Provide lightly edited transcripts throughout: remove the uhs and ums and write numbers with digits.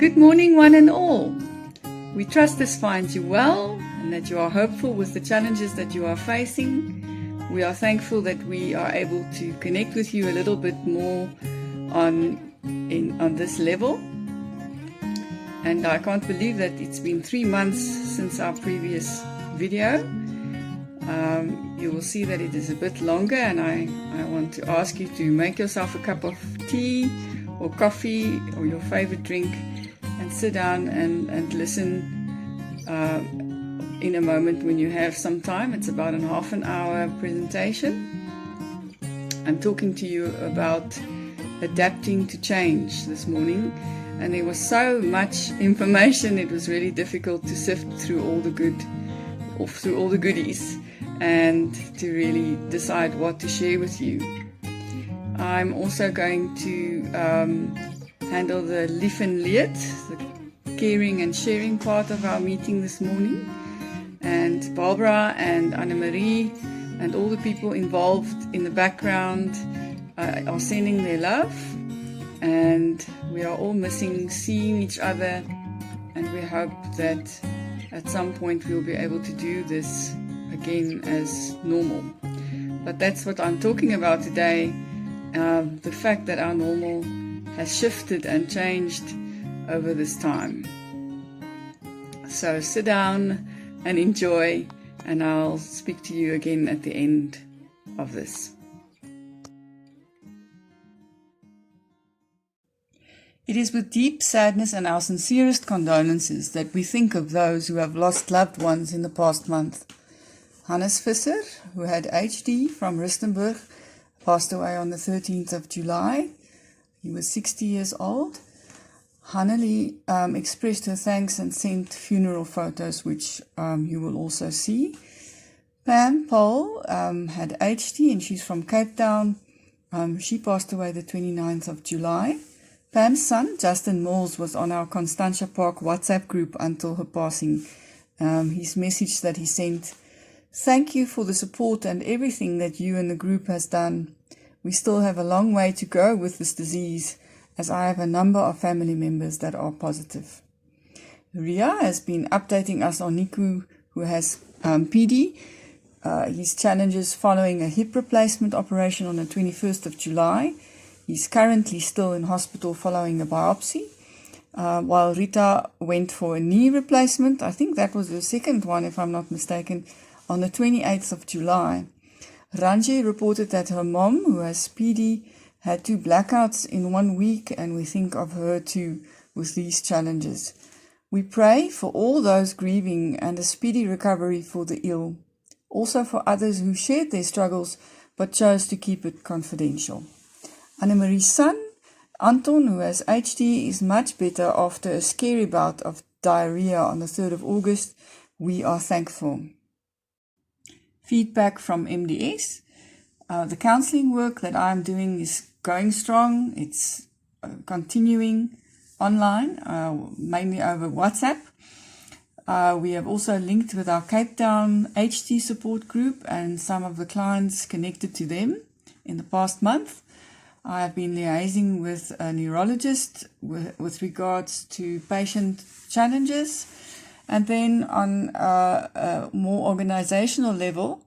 Good morning, one and all. We trust this finds you well and that you are hopeful with the challenges that you are facing. We are thankful that we are able to connect with you a little bit more on this level. And I can't believe that it's been 3 months since our previous video. You will see that it is a bit longer, and I want to ask you to make yourself a cup of tea or coffee or your favorite drink and sit down and listen in a moment when you have some time. It's about a half an hour presentation. I'm talking to you about adapting to change this morning, and there was so much information it was really difficult to sift through all the goodies and to really decide what to share with you. I'm also going to handle the lief en leed, the caring and sharing part of our meeting this morning. And Barbara and Anne-Marie and all the people involved in the background are sending their love. And we are all missing seeing each other. And we hope that at some point we'll be able to do this again as normal. But that's what I'm talking about today. The fact that our normal has shifted and changed over this time. So sit down and enjoy, and I'll speak to you again at the end of this. It is with deep sadness and our sincerest condolences that we think of those who have lost loved ones in the past month. Hannes Visser, who had HD from Rustenburg, passed away on the 13th of July. He was 60 years old. Hanneli expressed her thanks and sent funeral photos, which you will also see. Pam Paul had HD and she's from Cape Town. She passed away the 29th of July. Pam's son, Justin Mills, was on our Constantia Park WhatsApp group until her passing. His message that he sent: "Thank you for the support and everything that you and the group has done. We still have a long way to go with this disease, as I have a number of family members that are positive." Ria has been updating us on Niku, who has PD, his challenges following a hip replacement operation on the 21st of July. He's currently still in hospital following a biopsy, while Rita went for a knee replacement. I think that was the second one, if I'm not mistaken, on the 28th of July. Ranji reported that her mom, who has PD, had 2 blackouts in 1 week, and we think of her too with these challenges. We pray for all those grieving and a speedy recovery for the ill, also for others who shared their struggles but chose to keep it confidential. Anne-Marie's son, Anton, who has HD, is much better after a scary bout of diarrhea on the 3rd of August. We are thankful. Feedback from MDS. The counselling work that I'm doing is going strong. It's continuing online, mainly over WhatsApp. We have also linked with our Cape Town HD support group and some of the clients connected to them in the past month. I have been liaising with a neurologist with regards to patient challenges. And then on a more organizational level,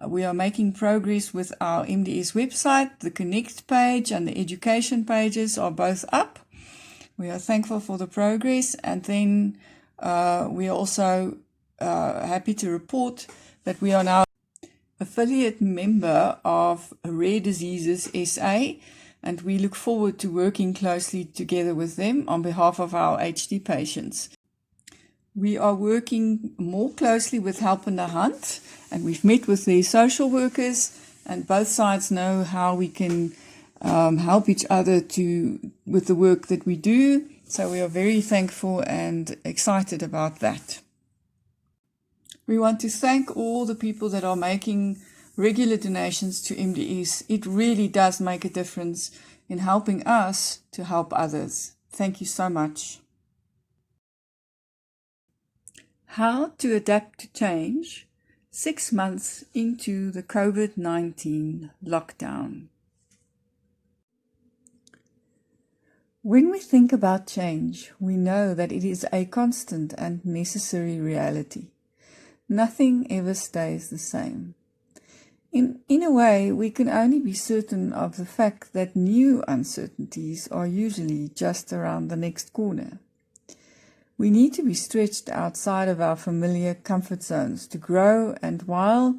we are making progress with our MDS website. The Connect page and the education pages are both up. We are thankful for the progress. And then we are also happy to report that we are now affiliate member of Rare Diseases SA, and we look forward to working closely together with them on behalf of our HD patients. We are working more closely with Help in the Hunt, and we've met with their social workers, and both sides know how we can help each other with the work that we do. So we are very thankful and excited about that. We want to thank all the people that are making regular donations to MDS. It really does make a difference in helping us to help others. Thank you so much. How to adapt to change 6 months into the Covid-19 lockdown. When we think about change, we know that it is a constant and necessary reality. Nothing ever stays the same. In a way, we can only be certain of the fact that new uncertainties are usually just around the next corner. We need to be stretched outside of our familiar comfort zones to grow, and while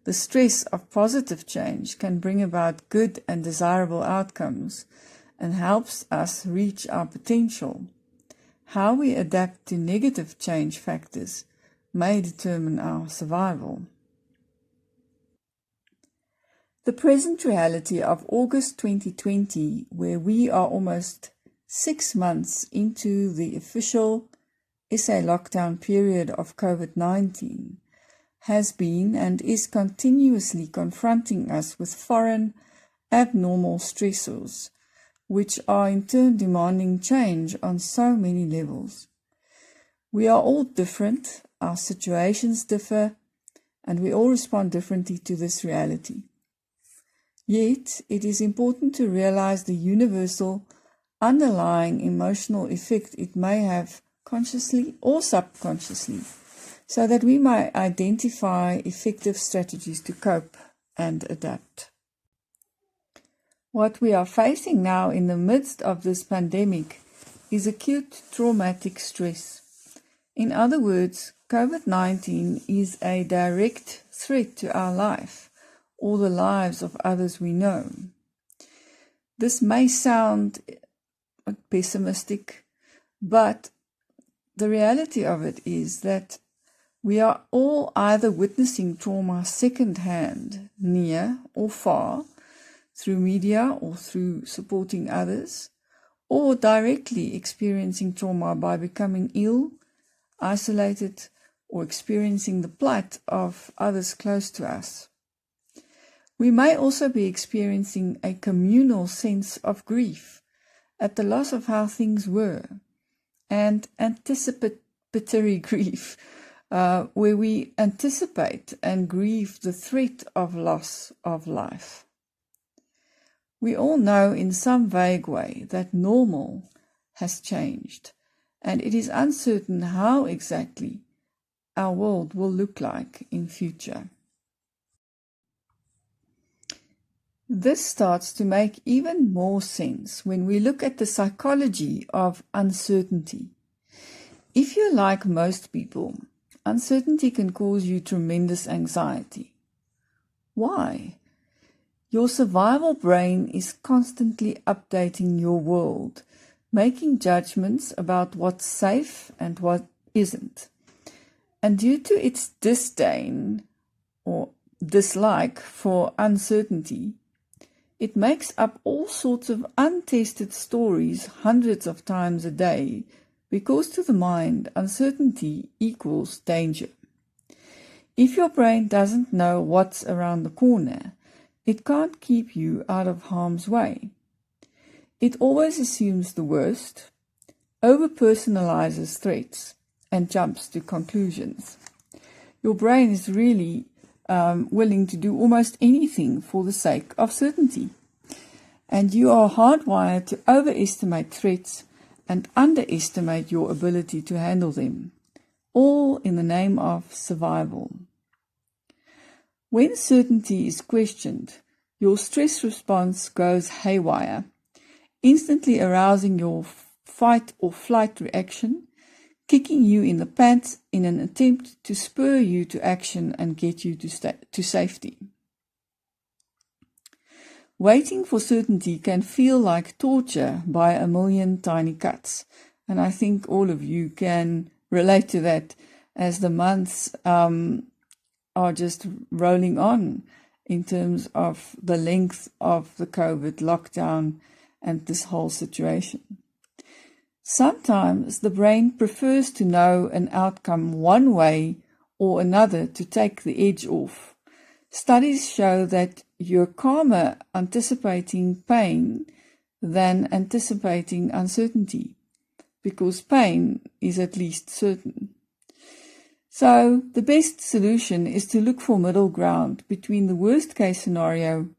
the stress of positive change can bring about good and desirable outcomes and helps us reach our potential, how we adapt to negative change factors may determine our survival. The present reality of August 2020, where we are almost 6 months into the official SA lockdown period of COVID-19, has been and is continuously confronting us with foreign, abnormal stressors, which are in turn demanding change on so many levels. We are all different, our situations differ, and we all respond differently to this reality. Yet, it is important to realize the universal, underlying emotional effect it may have consciously or subconsciously, so that we may identify effective strategies to cope and adapt. What we are facing now in the midst of this pandemic is acute traumatic stress. In other words, COVID-19 is a direct threat to our life or the lives of others we know. This may sound pessimistic, but the reality of it is that we are all either witnessing trauma secondhand, near or far, through media or through supporting others, or directly experiencing trauma by becoming ill, isolated, or experiencing the plight of others close to us. We may also be experiencing a communal sense of grief at the loss of how things were, and anticipatory grief, where we anticipate and grieve the threat of loss of life. We all know in some vague way that normal has changed, and it is uncertain how exactly our world will look like in future. This starts to make even more sense when we look at the psychology of uncertainty. If you're like most people, uncertainty can cause you tremendous anxiety. Why? Your survival brain is constantly updating your world, making judgments about what's safe and what isn't. And due to its disdain or dislike for uncertainty, it makes up all sorts of untested stories hundreds of times a day, because to the mind, uncertainty equals danger. If your brain doesn't know what's around the corner, it can't keep you out of harm's way. It always assumes the worst, over-personalizes threats, and jumps to conclusions. Your brain is really willing to do almost anything for the sake of certainty. And you are hardwired to overestimate threats and underestimate your ability to handle them, all in the name of survival. When certainty is questioned, your stress response goes haywire, instantly arousing your fight or flight reaction, kicking you in the pants in an attempt to spur you to action and get you to safety. Waiting for certainty can feel like torture by a million tiny cuts, and I think all of you can relate to that as the months are just rolling on in terms of the length of the COVID lockdown and this whole situation. Sometimes the brain prefers to know an outcome one way or another to take the edge off. Studies show that you're calmer anticipating pain than anticipating uncertainty, because pain is at least certain. So the best solution is to look for middle ground between the worst case scenario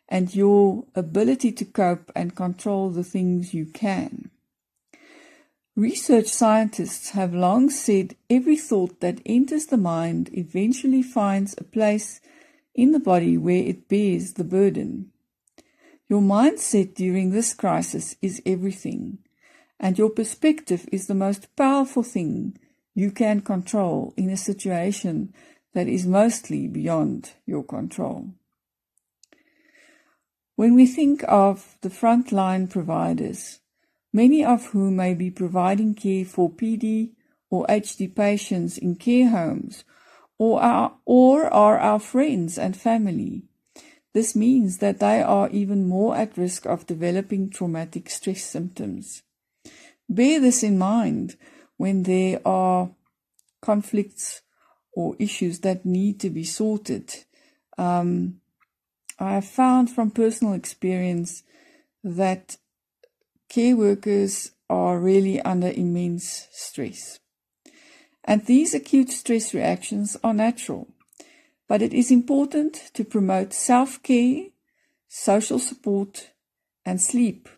and your ability to cope and control the things you can. Research scientists have long said every thought that enters the mind eventually finds a place in the body where it bears the burden. Your mindset during this crisis is everything, and your perspective is the most powerful thing you can control in a situation that is mostly beyond your control. When we think of the frontline providers, many of whom may be providing care for PD or HD patients in care homes, or are our friends and family, this means that they are even more at risk of developing traumatic stress symptoms. Bear this in mind when there are conflicts or issues that need to be sorted. I have found from personal experience that care workers are really under immense stress. And these acute stress reactions are natural, but it is important to promote self-care, social support, and sleep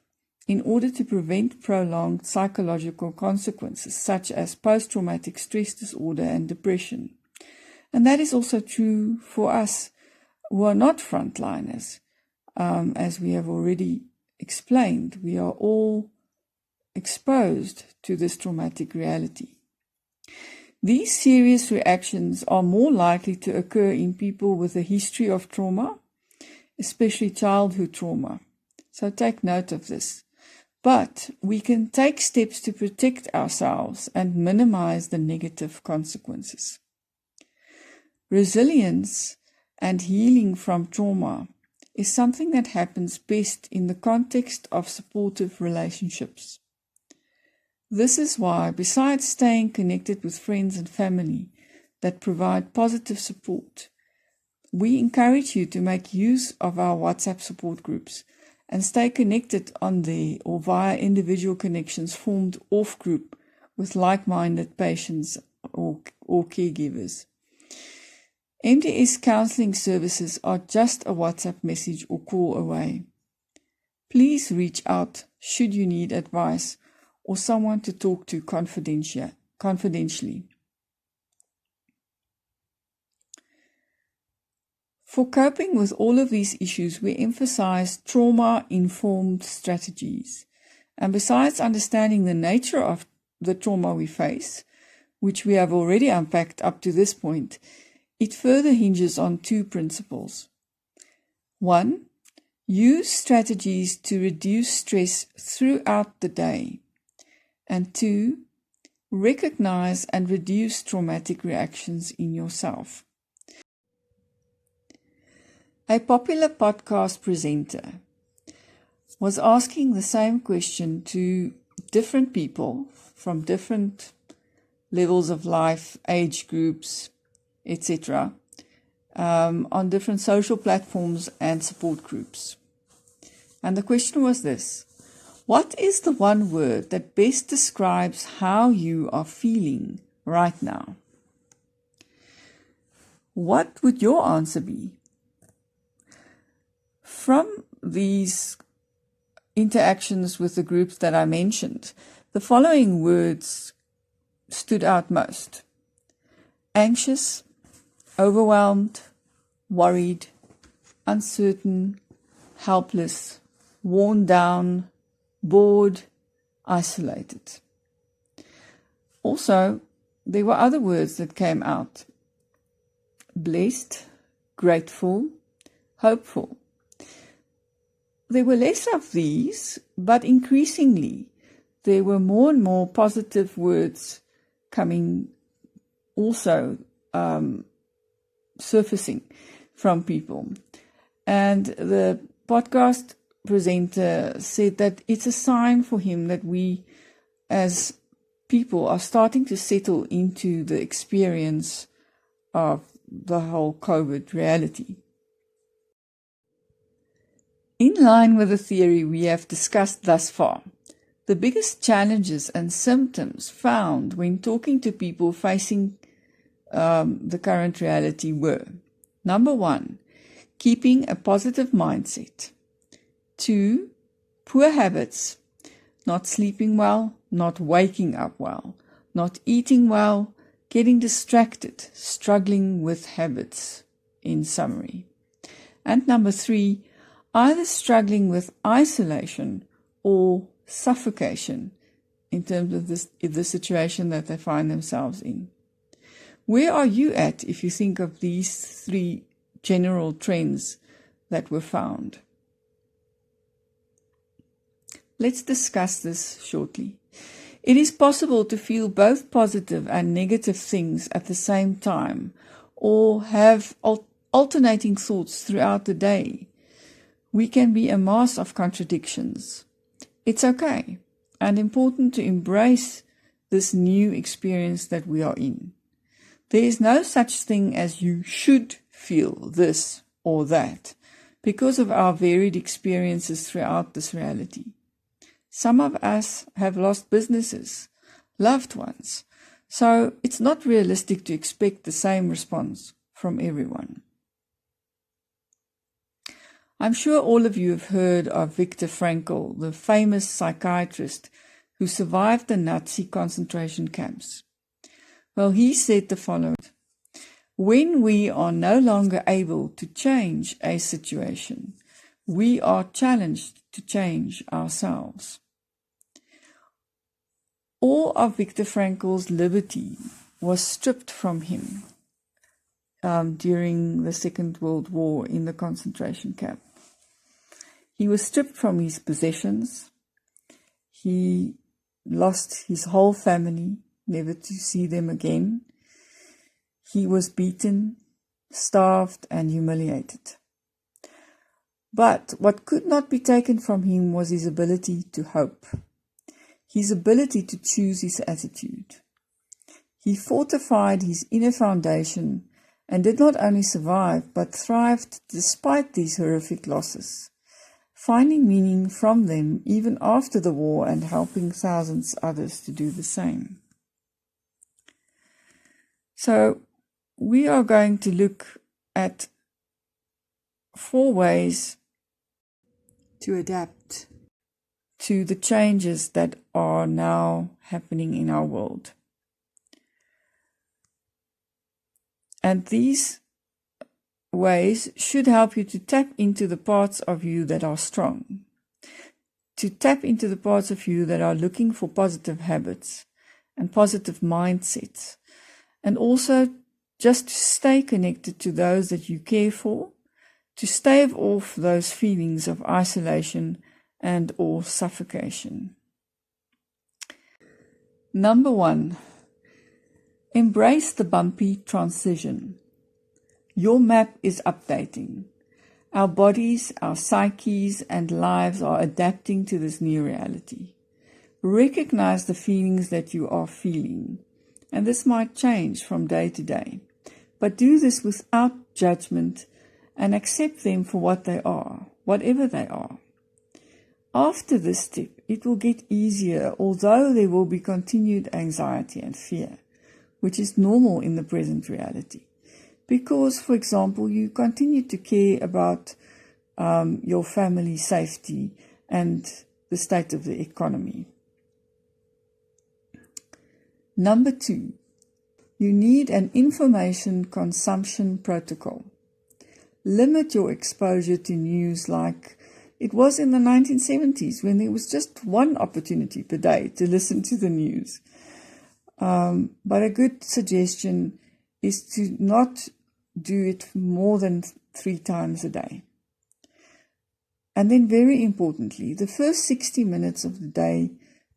in order to prevent prolonged psychological consequences such as post-traumatic stress disorder and depression. And that is also true for us who are not frontliners. As we have already explained, we are all exposed to this traumatic reality. These serious reactions are more likely to occur in people with a history of trauma, especially childhood trauma. So take note of this. But we can take steps to protect ourselves and minimize the negative consequences. Resilience and healing from trauma is something that happens best in the context of supportive relationships. This is why, besides staying connected with friends and family that provide positive support, we encourage you to make use of our WhatsApp support groups and stay connected on there or via individual connections formed off-group with like-minded patients or caregivers. MDS counselling services are just a WhatsApp message or call away. Please reach out should you need advice or someone to talk to confidentially. For coping with all of these issues, we emphasize trauma-informed strategies. And besides understanding the nature of the trauma we face, which we have already unpacked up to this point, it further hinges on two principles. 1. Use strategies to reduce stress throughout the day. And 2. Recognize and reduce traumatic reactions in yourself. A popular podcast presenter was asking the same question to different people from different levels of life, age groups, etc., on different social platforms and support groups. And the question was this: what is the one word that best describes how you are feeling right now? What would your answer be? From these interactions with the groups that I mentioned, the following words stood out most: anxious, overwhelmed, worried, uncertain, helpless, worn down, bored, isolated. Also, there were other words that came out: blessed, grateful, hopeful. There were less of these, but increasingly there were more and more positive words coming also surfacing from people. And the podcast presenter said that it's a sign for him that we as people are starting to settle into the experience of the whole COVID reality. In line with the theory we have discussed thus far, the biggest challenges and symptoms found when talking to people facing the current reality were: number 1, keeping a positive mindset. 2, poor habits, not sleeping well, not waking up well, not eating well, getting distracted, struggling with habits, in summary. And number 3, either struggling with isolation or suffocation in terms of the situation that they find themselves in. Where are you at if you think of these 3 general trends that were found? Let's discuss this shortly. It is possible to feel both positive and negative things at the same time, or have alternating thoughts throughout the day. We can be a mass of contradictions. It's okay and important to embrace this new experience that we are in. There is no such thing as you should feel this or that because of our varied experiences throughout this reality. Some of us have lost businesses, loved ones, so it's not realistic to expect the same response from everyone. I'm sure all of you have heard of Viktor Frankl, the famous psychiatrist who survived the Nazi concentration camps. Well, he said the following: when we are no longer able to change a situation, we are challenged to change ourselves. All of Viktor Frankl's liberty was stripped from him during the Second World War in the concentration camp. He was stripped from his possessions. He lost his whole family, never to see them again. He was beaten, starved, and humiliated. But what could not be taken from him was his ability to hope, his ability to choose his attitude. He fortified his inner foundation and did not only survive, but thrived despite these horrific losses, finding meaning from them even after the war and helping thousands others to do the same. So we are going to look at 4 ways to adapt to the changes that are now happening in our world. And these ways should help you to tap into the parts of you that are strong, to tap into the parts of you that are looking for positive habits and positive mindsets, and also just to stay connected to those that you care for, to stave off those feelings of isolation and or suffocation. Number 1, embrace the bumpy transition. Your map is updating. Our bodies, our psyches, and lives are adapting to this new reality. Recognize the feelings that you are feeling, and this might change from day to day, but do this without judgment and accept them for what they are, whatever they are. After this step, it will get easier, although there will be continued anxiety and fear, which is normal in the present reality. Because, for example, you continue to care about your family's safety and the state of the economy. Number 2, you need an information consumption protocol. Limit your exposure to news like it was in the 1970s, when there was just one opportunity per day to listen to the news. But a good suggestion is to not do it more than 3 times a day. And then very importantly, the first 60 minutes of the day,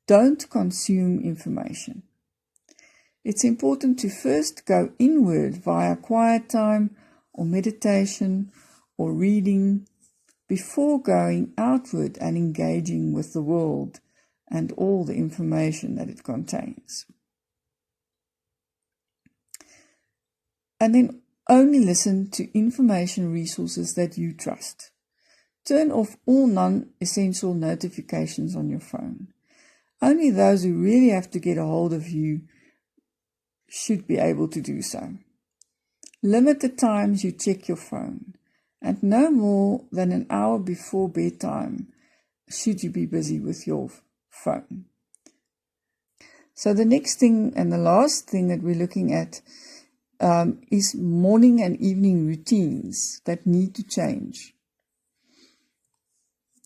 don't consume information. It's important to first go inward via quiet time or meditation or reading before going outward and engaging with the world and all the information that it contains. And then only listen to information resources that you trust. Turn off all non-essential notifications on your phone. Only those who really have to get a hold of you should be able to do so. Limit the times you check your phone and no more than an hour before bedtime should you be busy with your phone. So the next thing and the last thing that we're looking at is morning and evening routines that need to change.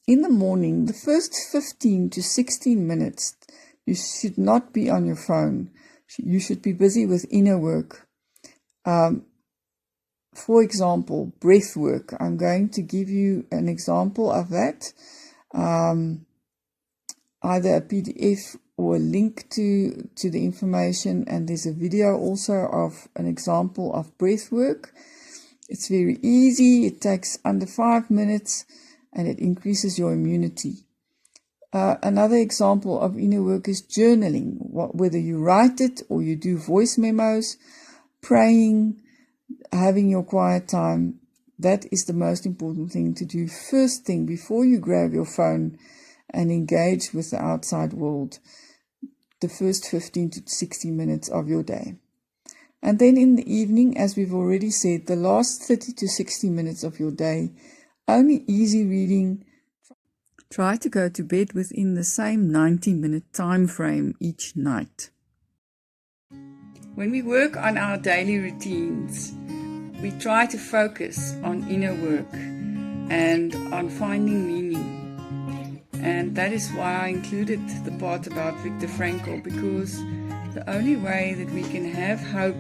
In the morning, the first 15 to 16 minutes, you should not be on your phone. You should be busy with inner work. For example, breath work. I'm going to give you an example of that. Either a PDF or a link to the information, and there's a video also of an example of breath work. It's very easy. It takes under 5 minutes and it increases your immunity. Another example of inner work is journaling. Whether you write it or you do voice memos, praying, having your quiet time, that is the most important thing to do first thing before you grab your phone and engage with the outside world, the first 15 to 60 minutes of your day. And then in the evening, as we've already said, the last 30 to 60 minutes of your day, only easy reading. Try to go to bed within the same 90-minute time frame each night. When we work on our daily routines, we try to focus on inner work and on finding meaning. And that is why I included the part about Viktor Frankl, because the only way that we can have hope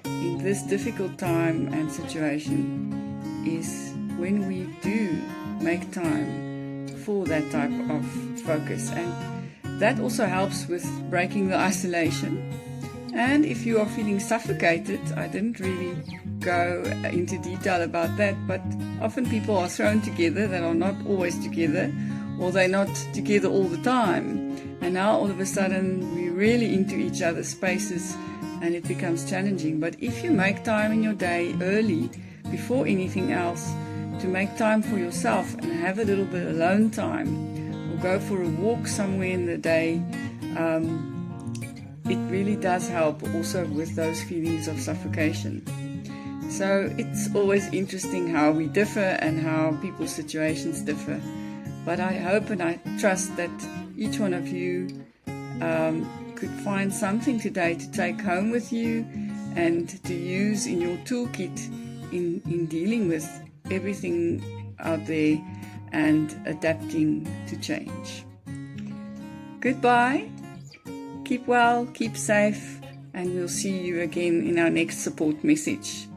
in this difficult time and situation is when we do make time for that type of focus. And that also helps with breaking the isolation. And if you are feeling suffocated, I didn't really go into detail about that, but often people are thrown together that are not always together, or they're not together all the time. And now all of a sudden we're really into each other's spaces and it becomes challenging. But if you make time in your day early, before anything else, to make time for yourself and have a little bit alone time, or go for a walk somewhere in the day, it really does help also with those feelings of suffocation. So it's always interesting how we differ and how people's situations differ. But I hope and I trust that each one of you could find something today to take home with you and to use in your toolkit in dealing with everything out there and adapting to change. Goodbye. Keep well, keep safe, and we'll see you again in our next support message.